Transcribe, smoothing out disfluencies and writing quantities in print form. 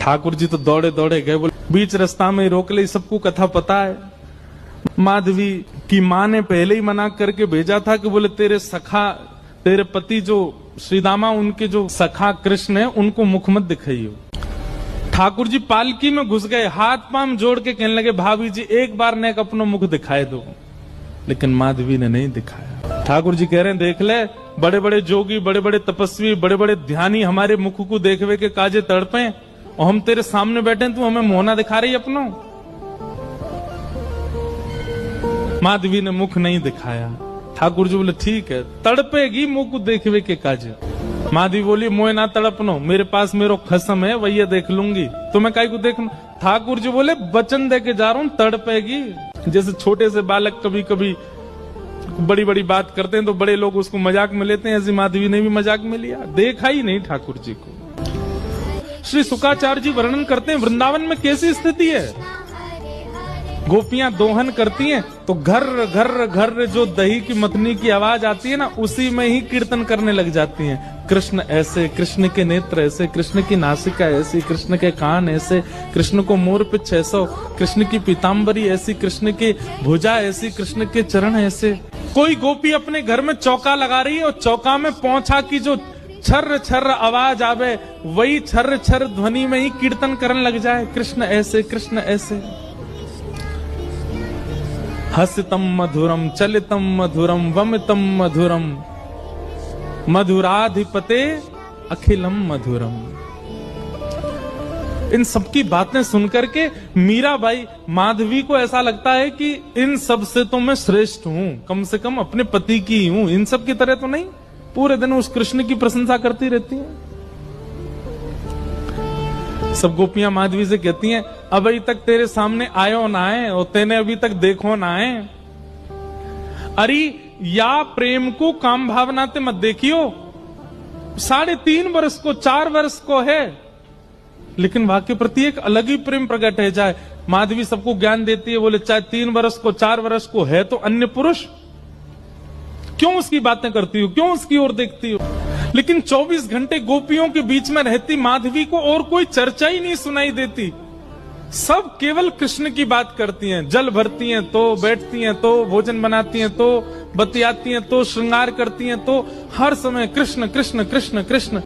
ठाकुर जी तो दौड़े दौड़े गए, बोले बीच रास्ता में रोक ले, सबको कथा पता है। माधवी की माँ ने पहले ही मना करके भेजा था कि बोले तेरे सखा, तेरे पति जो श्रीदामा, उनके जो सखा कृष्ण है उनको मुख मत दिखाइयो। ठाकुर जी पालकी में घुस गए, हाथ पांव जोड़ के कहने लगे भाभी जी एक बार नेक अपनो मुख दिखाए दो, लेकिन माधवी ने नहीं दिखाया। ठाकुर जी कह रहे हैं देख ले, बड़े बड़े जोगी, बड़े बड़े तपस्वी, बड़े बड़े ध्यानी हमारे मुख को देखवे के काजे तड़पे, और हम तेरे सामने बैठे, तू हमें मोहना दिखा रही अपनो। माधवी ने मुख नहीं दिखाया। ठाकुर जी बोले ठीक है, तड़पेगी मुख को देखवे के काजे। माधवी बोली मोए ना तड़पनो, मेरे पास मेरो खसम है, वही देख लूंगी, तुम्हें काई को देखना। ठाकुर जी बोले वचन दे के जा रहा हूं, तड़पेगी। जैसे छोटे से बालक कभी कभी बड़ी बड़ी बात करते हैं तो बड़े लोग उसको मजाक में लेते हैं, ऐसी माधवी ने भी मजाक में लिया, देखा ही नहीं ठाकुर जी को। श्री शुकाचार्य जी वर्णन करते हैं वृंदावन में कैसी स्थिति है। गोपियां दोहन करती हैं तो घर घर घर जो दही की मथनी की आवाज आती है ना, उसी में ही कीर्तन करने लग जाती हैं। कृष्ण ऐसे, कृष्ण के नेत्र ऐसे, कृष्ण की नासिका ऐसी, कृष्ण के कान ऐसे, कृष्ण को मोर पिछ ऐसा, कृष्ण की पीताम्बरी ऐसी, कृष्ण की भुजा ऐसी, कृष्ण के चरण ऐसे। कोई गोपी अपने घर में चौका लगा रही है और चौका में पौंछा की जो छर्र छर्र आवाज आवे, वही छर्र छर्र ध्वनि में ही कीर्तन करने लग जाए, कृष्ण ऐसे, कृष्ण ऐसे। हसितम मधुरम, चलितम मधुरम, वमितम मधुरम, मधुराधिपते अखिलम मधुरम। इन सबकी बातें सुनकर के मीराबाई, माधवी को ऐसा लगता है कि इन सब से तो मैं श्रेष्ठ हूं, कम से कम अपने पति की हूं, इन सब की तरह तो नहीं। पूरे दिन उस कृष्ण की प्रशंसा करती रहती हैं। सब गोपियां माधवी से कहती हैं अभी तक तेरे सामने आयो ना है और तेने अभी तक देखो ना है। अरे या प्रेम को काम भावना ते मत देखियो, 3.5 वर्ष को 4 वर्ष को है, लेकिन वहां के प्रति एक अलग ही प्रेम प्रकट है। जाए माधवी सबको ज्ञान देती है, बोले चाहे 3 वर्ष को 4 वर्ष को है तो अन्य पुरुष, क्यों उसकी बातें करती हो, क्यों उसकी ओर देखती हो। लेकिन 24 घंटे गोपियों के बीच में रहती माधवी को और कोई चर्चा ही नहीं सुनाई देती। सब केवल कृष्ण की बात करती हैं, जल भरती हैं तो, बैठती हैं तो, भोजन बनाती हैं तो, बतियाती हैं तो, श्रृंगार करती हैं तो, हर समय कृष्ण कृष्ण कृष्ण कृष्ण।